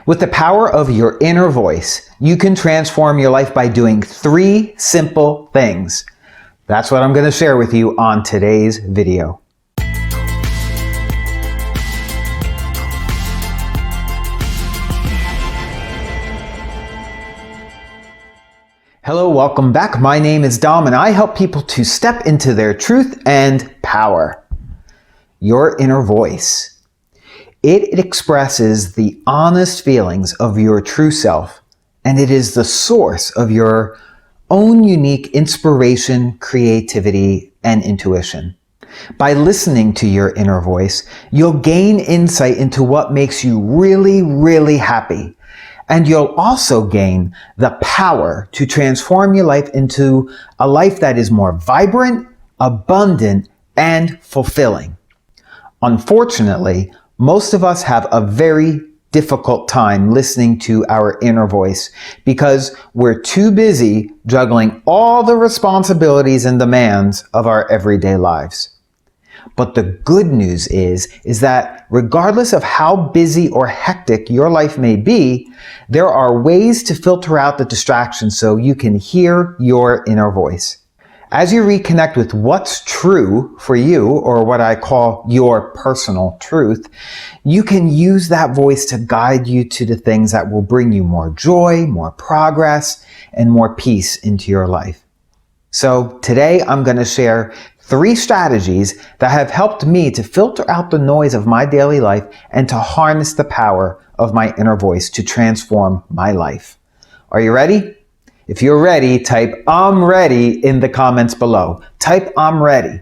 With the power of your inner voice, you can transform your life by doing 3 simple things. That's what I'm going to share with you on today's video. Hello, welcome back. My name is Dom and I help people to step into their truth and power. Your inner voice. It expresses the honest feelings of your true self, and it is the source of your own unique inspiration, creativity, and intuition. By listening to your inner voice, you'll gain insight into what makes you really, really happy. And you'll also gain the power to transform your life into a life that is more vibrant, abundant, and fulfilling. Unfortunately, most of us have a very difficult time listening to our inner voice because we're too busy juggling all the responsibilities and demands of our everyday lives. But the good news is that regardless of how busy or hectic your life may be, there are ways to filter out the distractions so you can hear your inner voice. As you reconnect with what's true for you, or what I call your personal truth, you can use that voice to guide you to the things that will bring you more joy, more progress, and more peace into your life. So today I'm going to share 3 strategies that have helped me to filter out the noise of my daily life and to harness the power of my inner voice to transform my life. Are you ready? If you're ready, type "I'm ready" in the comments below. Type "I'm ready."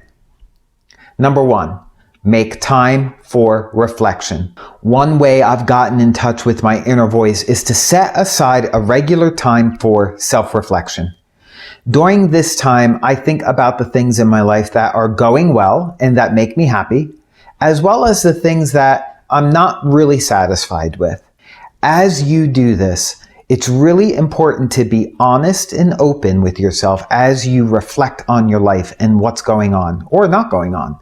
Number 1, make time for reflection. One way I've gotten in touch with my inner voice is to set aside a regular time for self-reflection. During this time, I think about the things in my life that are going well and that make me happy, as well as the things that I'm not really satisfied with. As you do this, it's really important to be honest and open with yourself as you reflect on your life and what's going on or not going on,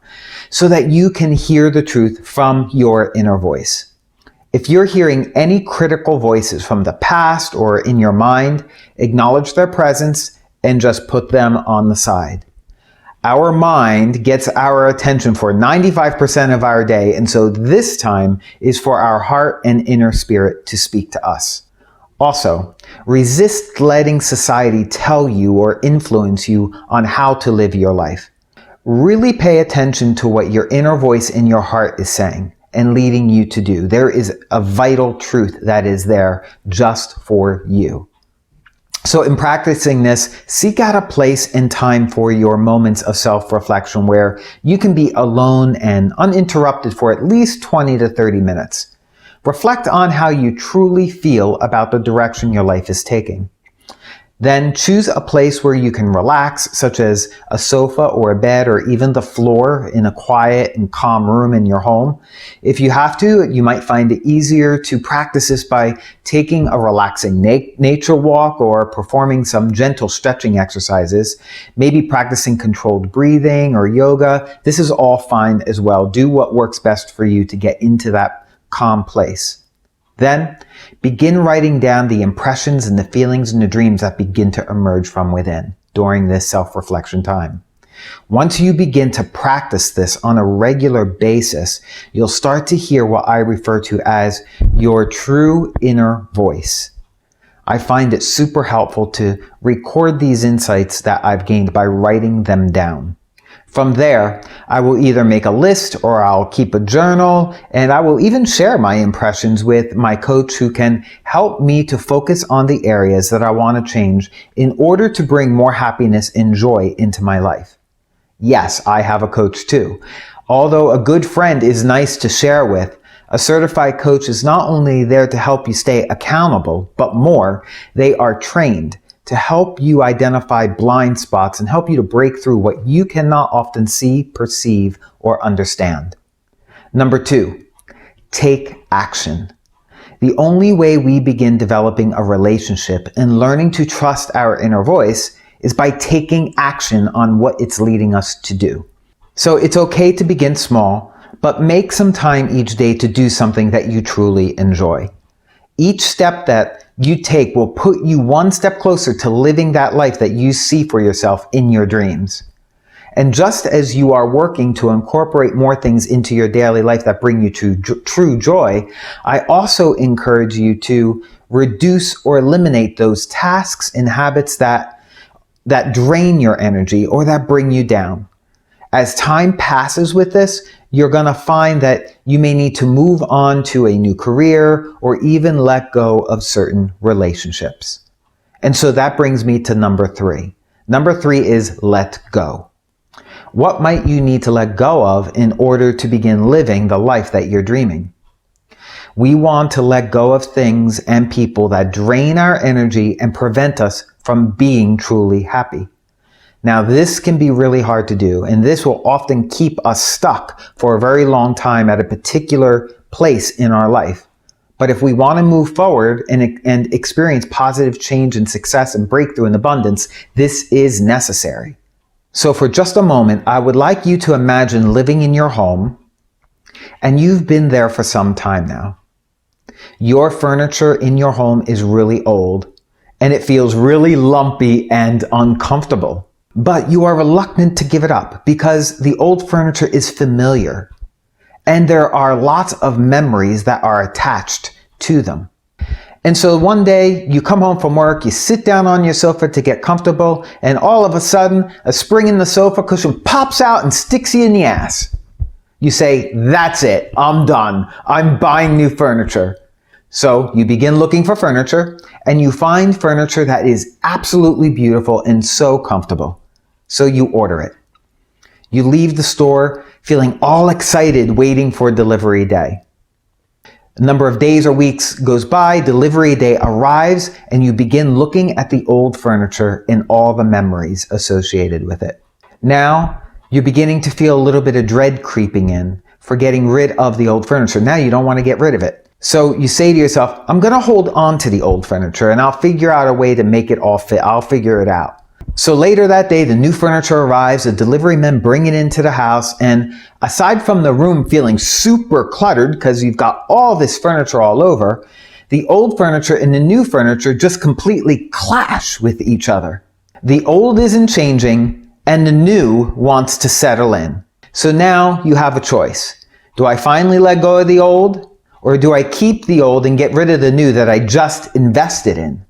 so that you can hear the truth from your inner voice. If you're hearing any critical voices from the past or in your mind, acknowledge their presence and just put them on the side. Our mind gets our attention for 95% of our day, and so this time is for our heart and inner spirit to speak to us. Also, resist letting society tell you or influence you on how to live your life. Really pay attention to what your inner voice in your heart is saying and leading you to do. There is a vital truth that is there just for you. So in practicing this, seek out a place and time for your moments of self-reflection where you can be alone and uninterrupted for at least 20 to 30 minutes. Reflect on how you truly feel about the direction your life is taking. Then choose a place where you can relax, such as a sofa or a bed or even the floor in a quiet and calm room in your home. If you have to, you might find it easier to practice this by taking a relaxing nature walk or performing some gentle stretching exercises, maybe practicing controlled breathing or yoga. This is all fine as well. Do what works best for you to get into that calm place. Then begin writing down the impressions and the feelings and the dreams that begin to emerge from within during this self-reflection time. Once you begin to practice this on a regular basis, you'll start to hear what I refer to as your true inner voice. I find it super helpful to record these insights that I've gained by writing them down. From there, I will either make a list or I'll keep a journal, and I will even share my impressions with my coach who can help me to focus on the areas that I want to change in order to bring more happiness and joy into my life. Yes, I have a coach too. Although a good friend is nice to share with, a certified coach is not only there to help you stay accountable, but more, they are trained to help you identify blind spots and help you to break through what you cannot often see, perceive, or understand. Number 2, take action. The only way we begin developing a relationship and learning to trust our inner voice is by taking action on what it's leading us to do. So it's okay to begin small, but make some time each day to do something that you truly enjoy. Each step that you take will put you one step closer to living that life that you see for yourself in your dreams. And just as you are working to incorporate more things into your daily life that bring you to true joy, I also encourage you to reduce or eliminate those tasks and habits that drain your energy or that bring you down. As time passes with this, you're going to find that you may need to move on to a new career or even let go of certain relationships. And so that brings me to number 3. Number 3 is let go. What might you need to let go of in order to begin living the life that you're dreaming? We want to let go of things and people that drain our energy and prevent us from being truly happy. Now, this can be really hard to do, and this will often keep us stuck for a very long time at a particular place in our life. But if we want to move forward and experience positive change and success and breakthrough and abundance, this is necessary. So for just a moment, I would like you to imagine living in your home, and you've been there for some time now. Your furniture in your home is really old, and it feels really lumpy and uncomfortable. But you are reluctant to give it up because the old furniture is familiar, and there are lots of memories that are attached to them. And so one day you come home from work, you sit down on your sofa to get comfortable, and all of a sudden a spring in the sofa cushion pops out and sticks you in the ass. You say, "That's it, I'm done. I'm buying new furniture." So you begin looking for furniture, and you find furniture that is absolutely beautiful and so comfortable. So you order it. You leave the store feeling all excited, waiting for delivery day. A number of days or weeks goes by, delivery day arrives, and you begin looking at the old furniture and all the memories associated with it. Now, you're beginning to feel a little bit of dread creeping in for getting rid of the old furniture. Now you don't want to get rid of it. So you say to yourself, I'm going to hold on to the old furniture and I'll figure out a way to make it all fit. I'll figure it out. So later that day, the new furniture arrives, the delivery men bring it into the house, and aside from the room feeling super cluttered because you've got all this furniture all over, the old furniture and the new furniture just completely clash with each other. The old isn't changing and the new wants to settle in. So now you have a choice. Do I finally let go of the old, or do I keep the old and get rid of the new that I just invested in?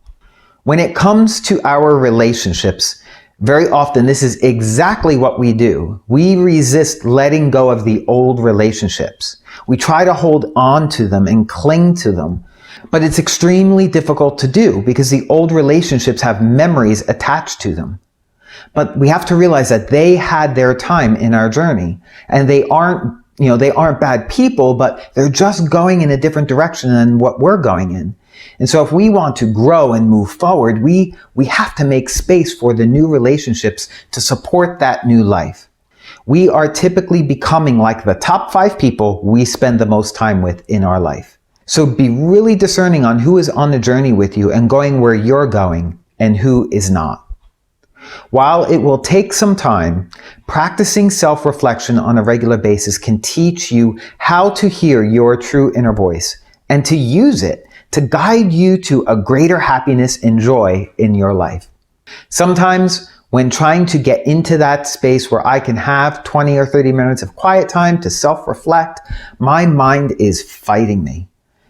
When it comes to our relationships, very often this is exactly what we do. We resist letting go of the old relationships. We try to hold on to them and cling to them. But it's extremely difficult to do because the old relationships have memories attached to them. But we have to realize that they had their time in our journey, and they aren't bad people, but they're just going in a different direction than what we're going in. And so if we want to grow and move forward, we have to make space for the new relationships to support that new life. We are typically becoming like the top 5 people we spend the most time with in our life. So be really discerning on who is on the journey with you and going where you're going and who is not. While it will take some time, practicing self-reflection on a regular basis can teach you how to hear your true inner voice and to use it to guide you to a greater happiness and joy in your life. Sometimes when trying to get into that space where I can have 20 or 30 minutes of quiet time to self-reflect, my mind is fighting me.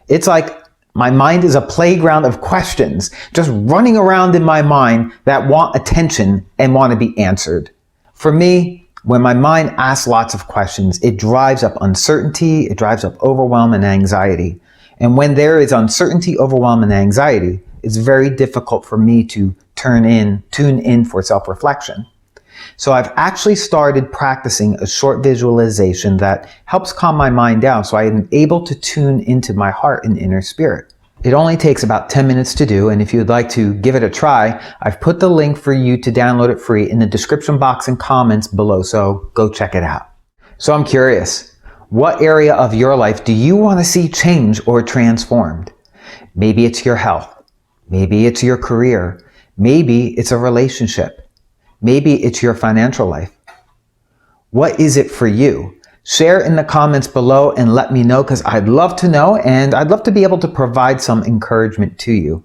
It's like my mind is a playground of questions just running around in my mind that want attention and want to be answered. For me, when my mind asks lots of questions, it drives up uncertainty, it drives up overwhelm and anxiety. And when there is uncertainty, overwhelm, and anxiety, it's very difficult for me to tune in for self-reflection. So I've actually started practicing a short visualization that helps calm my mind down so I am able to tune into my heart and inner spirit. It only takes about 10 minutes to do, and if you'd like to give it a try, I've put the link for you to download it free in the description box and comments below, so go check it out. So I'm curious. What area of your life do you want to see change or transformed? Maybe it's your health. Maybe it's your career. Maybe it's a relationship. Maybe it's your financial life. What is it for you? Share in the comments below and let me know, because I'd love to know and I'd love to be able to provide some encouragement to you.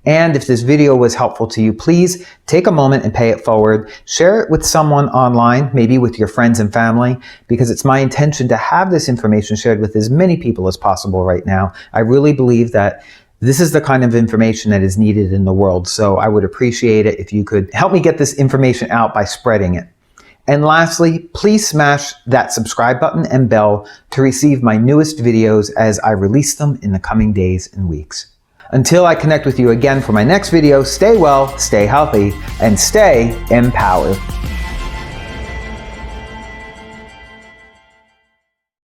And if this video was helpful to you, please take a moment and pay it forward. Share it with someone online, maybe with your friends and family, because it's my intention to have this information shared with as many people as possible right now. I really believe that this is the kind of information that is needed in the world, so I would appreciate it if you could help me get this information out by spreading it. And lastly, please smash that subscribe button and bell to receive my newest videos as I release them in the coming days and weeks. Until I connect with you again for my next video, stay well, stay healthy, and stay empowered.